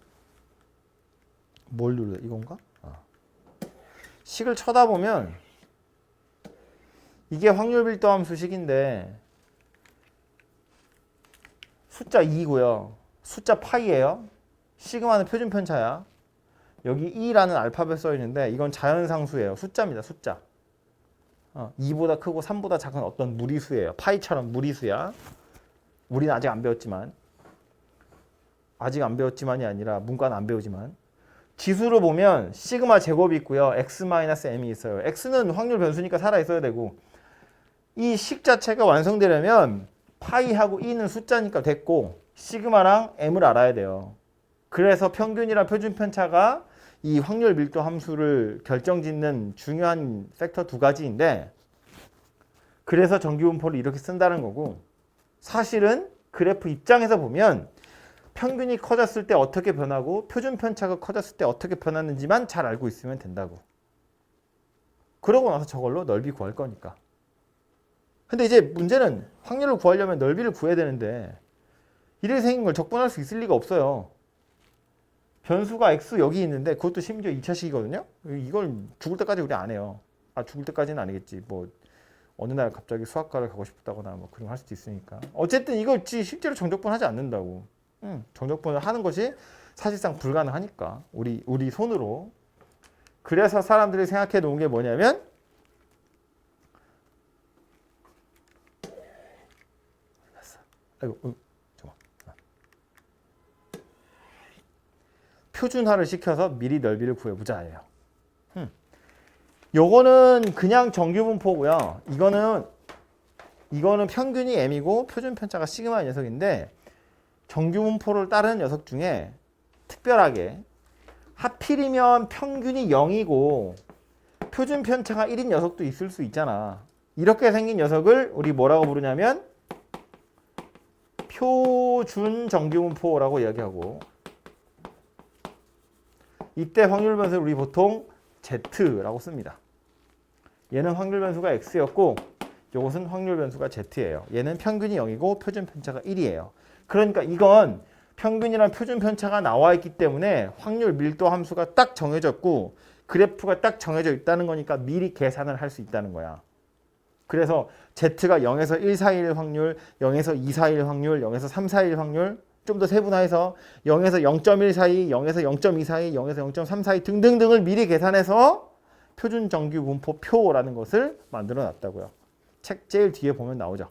뭘 눌러? 이건가? 식을 쳐다보면 이게 확률 밀도 함수 식인데 숫자 2고요. 숫자 파이예요. 시그마는 표준 편차야. 여기 2라는 알파벳 써 있는데 이건 자연상수예요. 숫자입니다. 숫자. 2보다 크고 3보다 작은 어떤 무리수예요. 파이처럼 무리수야. 우리는 아직 안 배웠지만. 아직 안 배웠지만이 아니라 문과는 안 배우지만. 지수로 보면 시그마 제곱이 있고요. x-m이 있어요. x는 확률 변수니까 살아있어야 되고 이 식 자체가 완성되려면 파이하고 2는 숫자니까 됐고 시그마랑 m을 알아야 돼요. 그래서 평균이랑 표준 편차가 이 확률 밀도 함수를 결정짓는 중요한 팩터 두 가지인데 그래서 정규분포를 이렇게 쓴다는 거고 사실은 그래프 입장에서 보면 평균이 커졌을 때 어떻게 변하고 표준 편차가 커졌을 때 어떻게 변하는지만 잘 알고 있으면 된다고. 그러고 나서 저걸로 넓이 구할 거니까. 근데 이제 문제는 확률을 구하려면 넓이를 구해야 되는데 이렇게 생긴 걸 적분할 수 있을 리가 없어요. 변수가 x 여기 있는데 그것도 심지어 2차식이거든요. 이걸 죽을 때까지 우리 안 해요. 죽을 때까지는 아니겠지. 뭐 어느 날 갑자기 수학과를 가고 싶다거나 뭐 그런 거 할 수도 있으니까. 어쨌든 이거 실제로 정적분하지 않는다고. 정적분을 하는 것이 사실상 불가능하니까 우리 손으로. 그래서 사람들이 생각해 놓은 게 뭐냐면 아이고, 표준화를 시켜서 미리 넓이를 구해보자예요. 요거는 그냥 정규분포고요. 이거는 평균이 m이고 표준 편차가 시그마의 녀석인데 정규분포를 따르는 녀석 중에 특별하게 하필이면 평균이 0이고 표준 편차가 1인 녀석도 있을 수 있잖아. 이렇게 생긴 녀석을 우리 뭐라고 부르냐면 표준 정규분포라고 이야기하고 이때 확률 변수를 우리 보통 Z라고 씁니다. 얘는 확률 변수가 X였고 이것은 확률 변수가 Z예요. 얘는 평균이 0이고 표준 편차가 1이에요. 그러니까 이건 평균이랑 표준 편차가 나와 있기 때문에 확률 밀도 함수가 딱 정해졌고 그래프가 딱 정해져 있다는 거니까 미리 계산을 할 수 있다는 거야. 그래서 Z가 0에서 1 사이일 확률, 0에서 2 사이일 확률, 0에서 3 사이일 확률 좀 더 세분화해서 0에서 0.1 사이, 0에서 0.2 사이, 0에서 0.3 사이 등등등을 미리 계산해서 표준 정규 분포 표라는 것을 만들어 놨다고요. 책 제일 뒤에 보면 나오죠.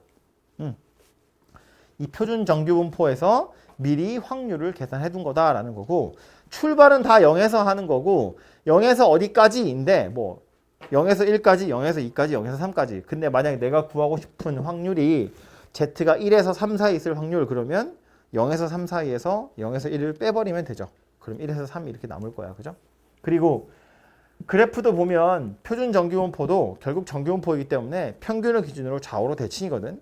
이 표준 정규 분포에서 미리 확률을 계산해 둔 거다라는 거고 출발은 다 0에서 하는 거고 0에서 어디까지인데 뭐 0에서 1까지, 0에서 2까지, 0에서 3까지. 근데 만약에 내가 구하고 싶은 확률이 Z가 1에서 3 사이 있을 확률 그러면 0에서 3 사이에서 0에서 1을 빼버리면 되죠. 그럼 1에서 3 이렇게 남을 거야. 그죠? 그리고 그래프도 보면 표준 정규분포도 결국 정규분포이기 때문에 평균을 기준으로 좌우로 대칭이거든.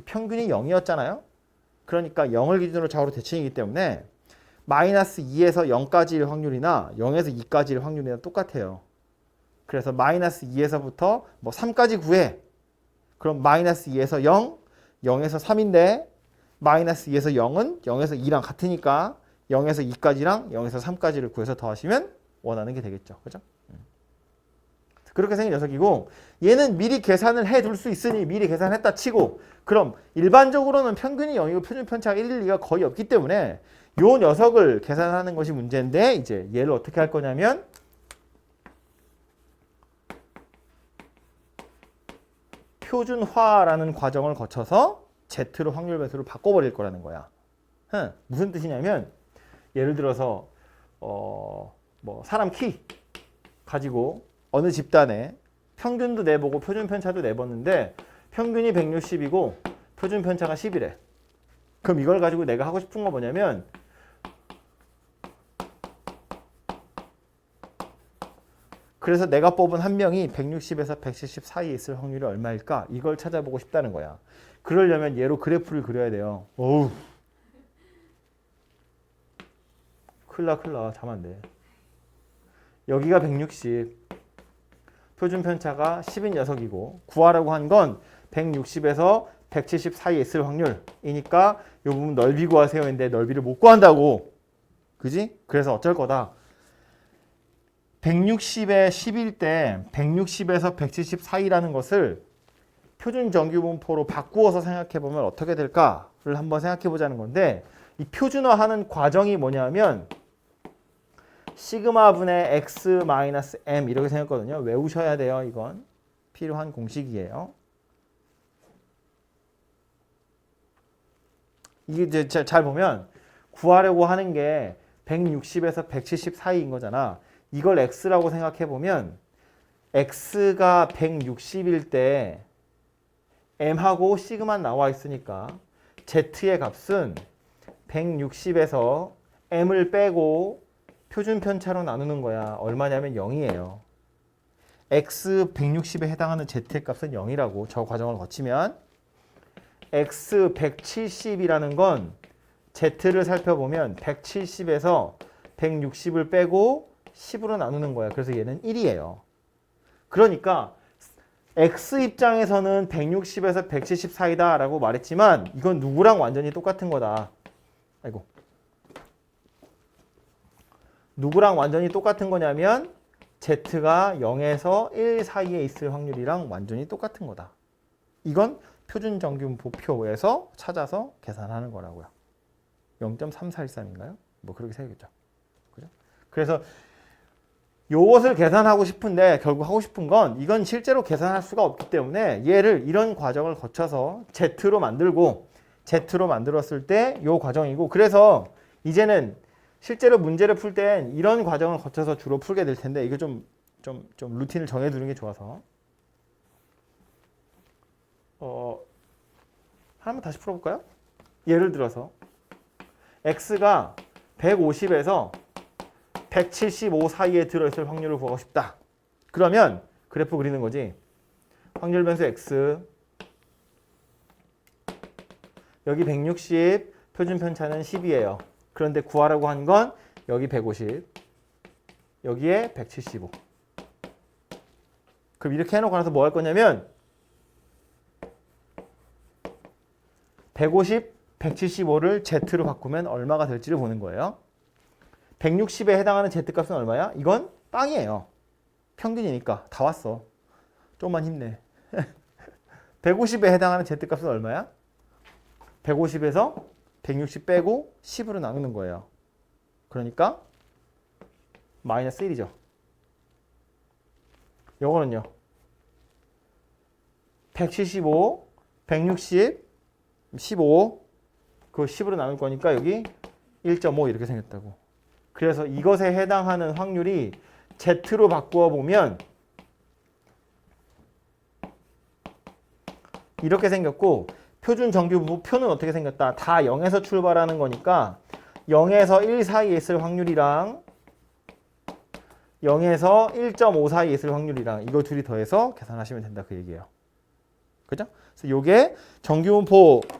평균이 0이었잖아요. 그러니까 0을 기준으로 좌우로 대칭이기 때문에 마이너스 2에서 0까지일 확률이나 0에서 2까지일 확률이나 똑같아요. 그래서 마이너스 2에서부터 뭐 3까지 구해. 그럼 마이너스 2에서 0, 0에서 3인데 마이너스 2에서 0은 0에서 2랑 같으니까 0에서 2까지랑 0에서 3까지를 구해서 더하시면 원하는 게 되겠죠. 그죠? 그렇게 생긴 녀석이고 얘는 미리 계산을 해둘 수 있으니 미리 계산했다 치고 그럼 일반적으로는 평균이 0이고 표준 편차가 1일 리가 거의 없기 때문에 요 녀석을 계산하는 것이 문제인데 이제 얘를 어떻게 할 거냐면 표준화라는 과정을 거쳐서 Z로 확률 변수를 바꿔버릴 거라는 거야. 무슨 뜻이냐면 예를 들어서 뭐 사람 키 가지고 어느 집단에 평균도 내보고 표준 편차도 내봤는데 평균이 160이고 표준 편차가 10이래. 그럼 이걸 가지고 내가 하고 싶은 거 뭐냐면 그래서 내가 뽑은 한 명이 160에서 170 사이에 있을 확률이 얼마일까? 이걸 찾아보고 싶다는 거야. 그러려면 얘로 그래프를 그려야 돼요. 어우. 큰일 나. 잠 안 돼. 여기가 160. 표준 편차가 10인 녀석이고 구하라고 한 건 160에서 170 사이에 있을 확률이니까 이 부분 넓이 구하세요 했는데 넓이를 못 구한다고. 그지? 그래서 어쩔 거다. 160에 10일 때 160에서 170 사이라는 것을 표준 정규분포로 바꾸어서 생각해 보면 어떻게 될까를 한번 생각해 보자는 건데 이 표준화하는 과정이 뭐냐면 시그마 분의 x 마이너스 m 이렇게 생겼거든요. 외우셔야 돼요. 이건 필요한 공식이에요. 이게 이제 잘 보면 구하려고 하는 게 160에서 170 사이인 거잖아. 이걸 x라고 생각해 보면 x가 160일 때 m하고 시그마 나와 있으니까 z의 값은 160에서 m을 빼고 표준 편차로 나누는 거야. 얼마냐면 0이에요. x 160에 해당하는 z의 값은 0이라고 저 과정을 거치면 x 170이라는 건 z를 살펴보면 170에서 160을 빼고 10으로 나누는 거야. 그래서 얘는 1이에요. 그러니까 x 입장에서는 160에서 170 사이다 라고 말했지만 이건 누구랑 완전히 똑같은 거다. 아이고. 누구랑 완전히 똑같은 거냐면 z가 0에서 1 사이에 있을 확률이랑 완전히 똑같은 거다. 이건 표준 정규분포표에서 찾아서 계산하는 거라고요. 0.3413인가요? 뭐 그렇게 생겼죠. 그죠? 그래서 요것을 계산하고 싶은데 결국 하고 싶은 건 이건 실제로 계산할 수가 없기 때문에 얘를 이런 과정을 거쳐서 Z로 만들고 Z로 만들었을 때 요 과정이고 그래서 이제는 실제로 문제를 풀 땐 이런 과정을 거쳐서 주로 풀게 될 텐데 이거 좀 루틴을 정해두는 게 좋아서 하나만 다시 풀어볼까요? 예를 들어서 X가 150에서 175 사이에 들어있을 확률을 구하고 싶다. 그러면 그래프 그리는 거지. 확률 변수 X 여기 160 표준 편차는 10이에요. 그런데 구하라고 한 건 여기 150 여기에 175 그럼 이렇게 해놓고 나서 뭐 할 거냐면 150, 175를 Z로 바꾸면 얼마가 될지를 보는 거예요. 160에 해당하는 Z값은 얼마야? 이건 빵이에요. 평균이니까 다 왔어. 좀만 힘내. 150에 해당하는 Z값은 얼마야? 150에서 160 빼고 10으로 나누는 거예요. 그러니까 마이너스 1이죠. 요거는요. 175, 160, 15 그 10으로 나눌 거니까 여기 1.5 이렇게 생겼다고. 그래서 이것에 해당하는 확률이 Z로 바꾸어 보면 이렇게 생겼고 표준 정규분포표는 어떻게 생겼다? 다 0에서 출발하는 거니까 0에서 1 사이에 있을 확률이랑 0에서 1.5 사이에 있을 확률이랑 이거 둘이 더해서 계산하시면 된다 그 얘기예요. 그죠? 그래서 요게 정규분포를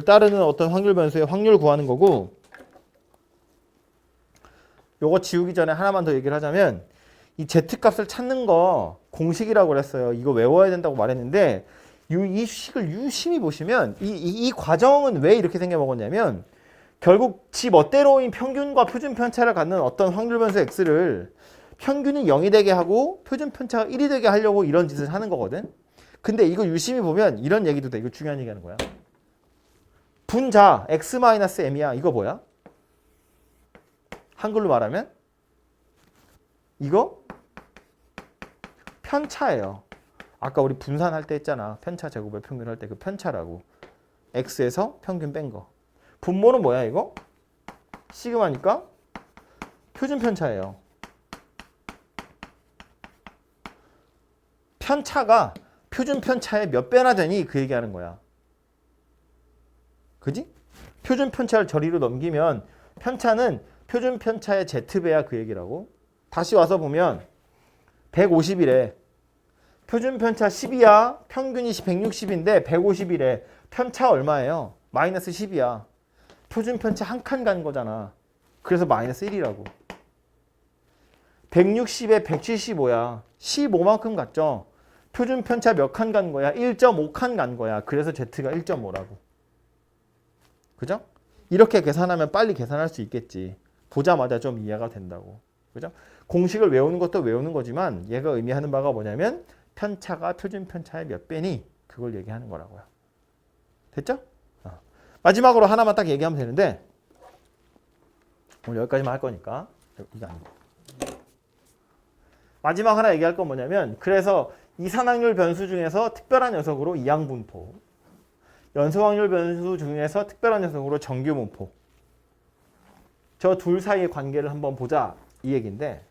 따르는 어떤 확률 변수의 확률 구하는 거고 요거 지우기 전에 하나만 더 얘기를 하자면 이 Z값을 찾는 거 공식이라고 그랬어요. 이거 외워야 된다고 말했는데 이 식을 유심히 보시면 이 과정은 왜 이렇게 생겨먹었냐면 결국 지 멋대로인 평균과 표준 편차를 갖는 어떤 확률 변수 X를 평균이 0이 되게 하고 표준 편차가 1이 되게 하려고 이런 짓을 하는 거거든. 근데 이거 유심히 보면 이런 얘기도 돼. 이거 중요한 얘기하는 거야. 분자 X-M이야. 이거 뭐야? 한글로 말하면 이거 편차예요. 아까 우리 분산할 때 했잖아. 편차 제곱의 평균 할 때 그 편차라고. X에서 평균 뺀 거. 분모는 뭐야 이거? 시그마니까 표준 편차예요. 편차가 표준 편차의 몇 배나 되니 그 얘기하는 거야. 그지? 표준 편차를 저리로 넘기면 편차는 표준 편차의 Z배야 그 얘기라고. 다시 와서 보면 150이래. 표준 편차 10이야. 평균이 160인데 150이래. 편차 얼마예요? 마이너스 10이야. 표준 편차 한 칸 간 거잖아. 그래서 마이너스 1이라고. 160에 175야. 15만큼 갔죠. 표준 편차 몇 칸 간 거야? 1.5칸 간 거야. 그래서 Z가 1.5라고. 그죠? 이렇게 계산하면 빨리 계산할 수 있겠지. 보자마자 좀 이해가 된다고. 그죠? 공식을 외우는 것도 외우는 거지만 얘가 의미하는 바가 뭐냐면 편차가 표준 편차의 몇 배니 그걸 얘기하는 거라고요. 됐죠? 마지막으로 하나만 딱 얘기하면 되는데 오늘 여기까지만 할 거니까 이거 아니고 마지막 하나 얘기할 건 뭐냐면 그래서 이산확률 변수 중에서 특별한 녀석으로 이항분포, 연소확률 변수 중에서 특별한 녀석으로 정규분포, 저 둘 사이의 관계를 한번 보자 이 얘기인데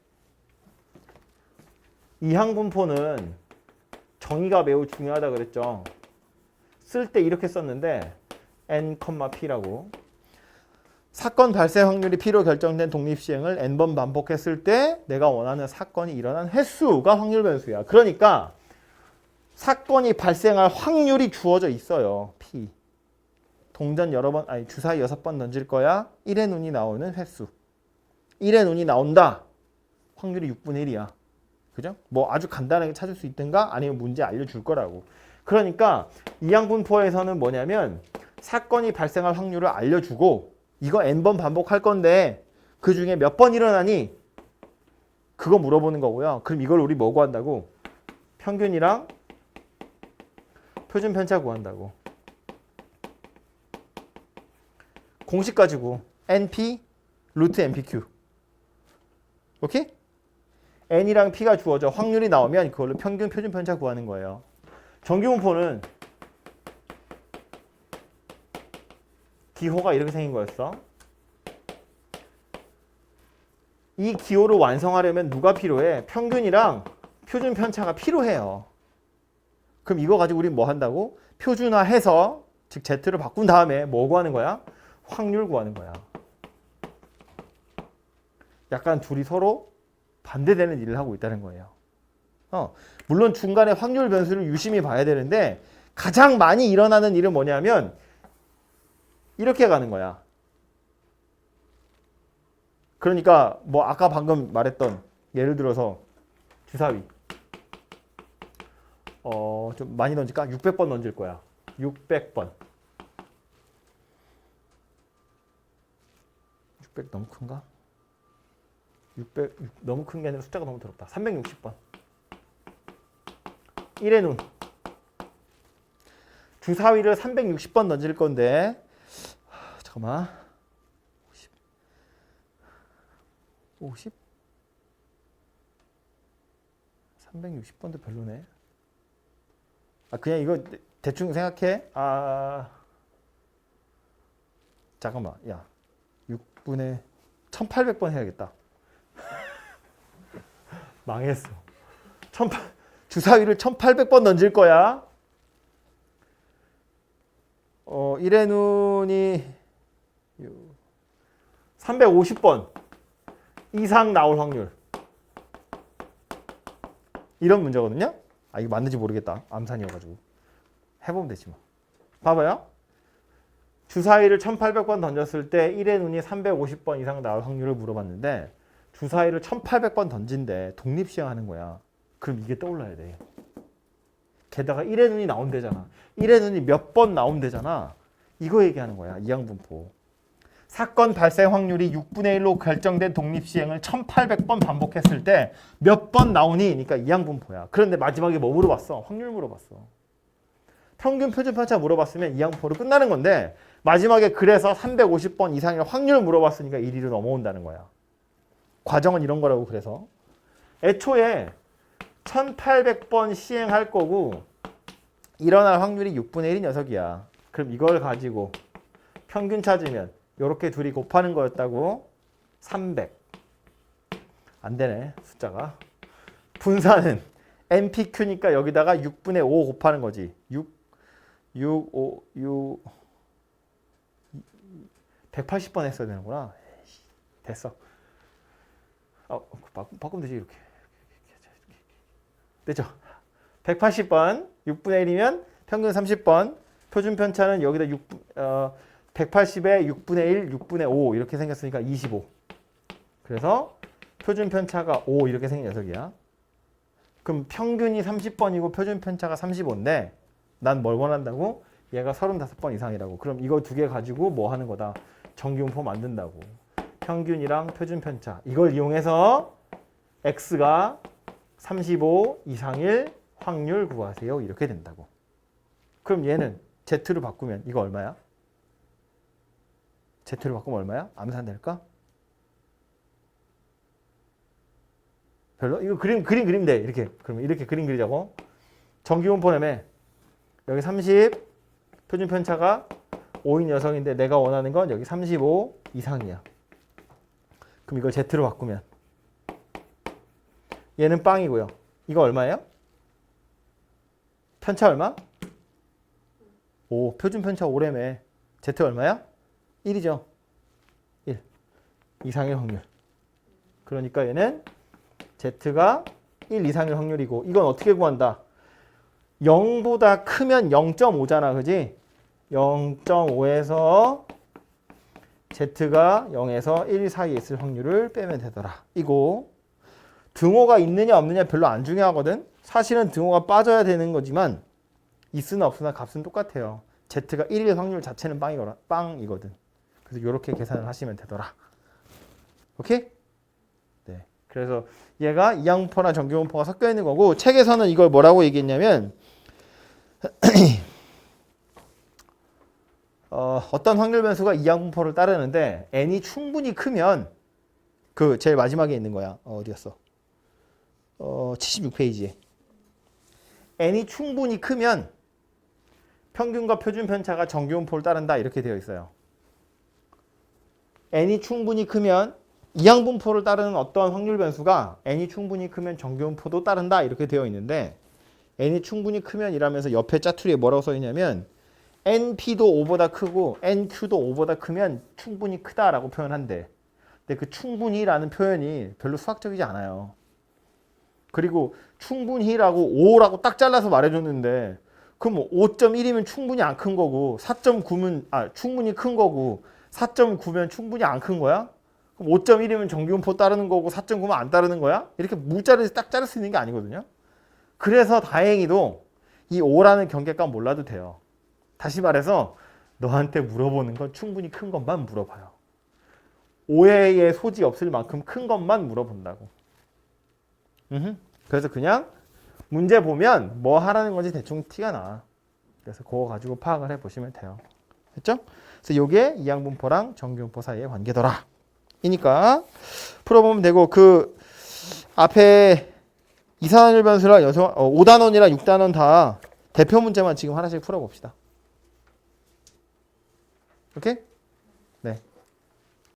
이항분포는 정의가 매우 중요하다 그랬죠. 쓸 때 이렇게 썼는데 n, p라고 사건 발생 확률이 p로 결정된 독립시행을 n번 반복했을 때 내가 원하는 사건이 일어난 횟수가 확률 변수야. 그러니까 사건이 발생할 확률이 주어져 있어요. p. 동전 여러 번, 아니 주사위 6번 던질 거야. 1의 눈이 나오는 횟수. 1의 눈이 나온다. 확률이 6분의 1이야. 그죠? 뭐 아주 간단하게 찾을 수 있든가 아니면 문제 알려줄 거라고. 그러니까 이항분포에서는 뭐냐면 사건이 발생할 확률을 알려주고 이거 n번 반복할 건데 그 중에 몇 번 일어나니? 그거 물어보는 거고요. 그럼 이걸 우리 뭐 구한다고? 평균이랑 표준 편차 구한다고. 공식 가지고 np 루트 npq. 오케이? n이랑 p가 주어져 확률이 나오면 그걸로 평균 표준 편차 구하는 거예요. 정규분포는 기호가 이렇게 생긴 거였어. 이 기호를 완성하려면 누가 필요해? 평균이랑 표준 편차가 필요해요. 그럼 이거 가지고 우리 뭐 한다고? 표준화해서 즉 Z를 바꾼 다음에 뭐 구하는 거야? 확률 구하는 거야. 약간 둘이 서로 반대되는 일을 하고 있다는 거예요. 물론 중간에 확률 변수를 유심히 봐야 되는데 가장 많이 일어나는 일은 뭐냐면 이렇게 가는 거야. 그러니까 뭐 아까 방금 말했던 예를 들어서 주사위 좀 많이 던질까? 600번 던질 거야. 600번. 600 너무 큰가? 600 너무 큰 게 아니라 숫자가 너무 더럽다. 360번. 1의 눈. 주사위를 360번 던질 건데 잠깐만. 50? 360번도 별로네. 그냥 이거 대충 생각해. 잠깐만. 야, 6분의 1800번 해야겠다. 망했어. 주사위를 1800번 던질 거야. 1의 눈이 350번 이상 나올 확률. 이런 문제거든요. 이거 맞는지 모르겠다. 암산이어가지고. 해보면 되지 뭐. 봐봐요. 주사위를 1800번 던졌을 때 1의 눈이 350번 이상 나올 확률을 물어봤는데 주사위를 1800번 던진대. 독립시행하는 거야. 그럼 이게 떠올라야 돼. 게다가 1의 눈이 나온대잖아. 1의 눈이 몇 번 나온대잖아. 이거 얘기하는 거야. 이항분포. 사건 발생 확률이 6분의 1로 결정된 독립시행을 1800번 반복했을 때 몇 번 나오니? 그러니까 이항분포야. 그런데 마지막에 뭐 물어봤어? 확률 물어봤어. 평균 표준 편차 물어봤으면 이항분포로 끝나는 건데 마지막에 그래서 350번 이상의 확률 물어봤으니까 1위로 넘어온다는 거야. 과정은 이런 거라고. 그래서 애초에 1800번 시행할 거고 일어날 확률이 6분의 1인 녀석이야. 그럼 이걸 가지고 평균 찾으면 이렇게 둘이 곱하는 거였다고. 300. 안 되네 숫자가. 분산은 NPQ니까 여기다가 6분의 5 곱하는 거지. 180번 했어야 되는구나. 됐어. 바꾸면 되지 이렇게. 됐죠? 180번 6분의 1이면 평균 30번. 표준 편차는 여기다 180에 6분의 1, 6분의 5 이렇게 생겼으니까 25. 그래서 표준 편차가 5 이렇게 생긴 녀석이야. 그럼 평균이 30번이고 표준 편차가 35인데 난 뭘 원한다고? 얘가 35번 이상이라고. 그럼 이거 두 개 가지고 뭐 하는 거다? 정규분포 만든다고. 평균이랑 표준 편차. 이걸 이용해서 x가 35 이상일 확률 구하세요. 이렇게 된다고. 그럼 얘는 z로 바꾸면 이거 얼마야? z로 바꾸면 얼마야? 암산될까? 별로? 이거 그림 그리면 돼. 이렇게. 그러면 이렇게 그림 그리자고. 정규분포라며. 여기 30, 표준 편차가 5인 여성인데 내가 원하는 건 여기 35 이상이야. 그럼 이걸 z로 바꾸면 얘는 빵이고요. 이거 얼마예요? 편차 얼마? 5. 표준 편차 5래매. z 얼마야? 1이죠. 1. 이상일 확률. 그러니까 얘는 z가 1 이상일 확률이고 이건 어떻게 구한다? 0보다 크면 0.5잖아. 그지? 0.5에서 z가 0에서 1 사이에 있을 확률을 빼면 되더라. 이거 등호가 있느냐 없느냐 별로 안 중요하거든. 사실은 등호가 빠져야 되는 거지만 있으나 없으나 값은 똑같아요. z가 1일 확률 자체는 빵이거든. 그래서 이렇게 계산을 하시면 되더라. 오케이? 네. 그래서 얘가 이항분포나 정규분포가 섞여 있는 거고 책에서는 이걸 뭐라고 얘기했냐면 어떤 확률 변수가 이항분포를 따르는데 n이 충분히 크면 그 제일 마지막에 있는 거야. 어디였어? 76페이지에. n이 충분히 크면 평균과 표준 편차가 정규분포를 따른다 이렇게 되어 있어요. n이 충분히 크면 이항분포를 따르는 어떤 확률 변수가 n이 충분히 크면 정규분포도 따른다 이렇게 되어 있는데 n이 충분히 크면 이라면서 옆에 짜투리에 뭐라고 써 있냐면 np도 5보다 크고 nq도 5보다 크면 충분히 크다라고 표현한대. 근데 그 충분히라는 표현이 별로 수학적이지 않아요. 그리고 충분히라고 5라고 딱 잘라서 말해줬는데 그럼 5.1이면 충분히 안 큰 거고 4.9면 충분히 큰 거고 4.9면 충분히 안 큰 거야? 그럼 5.1이면 정규분포 따르는 거고 4.9면 안 따르는 거야? 이렇게 무자르에서 딱 자를 수 있는 게 아니거든요. 그래서 다행히도 이 5라는 경계값 몰라도 돼요. 다시 말해서 너한테 물어보는 건 충분히 큰 것만 물어봐요. 오해의 소지 없을 만큼 큰 것만 물어본다고. 그래서 그냥 문제 보면 뭐 하라는 건지 대충 티가 나. 그래서 그거 가지고 파악을 해보시면 돼요. 됐죠? 그래서 이게 이항분포랑 정규분포 사이의 관계더라. 이니까 풀어보면 되고 그 앞에 이산화율 변수랑 5단원이랑 6단원 다 대표 문제만 지금 하나씩 풀어봅시다. 오케이? 네.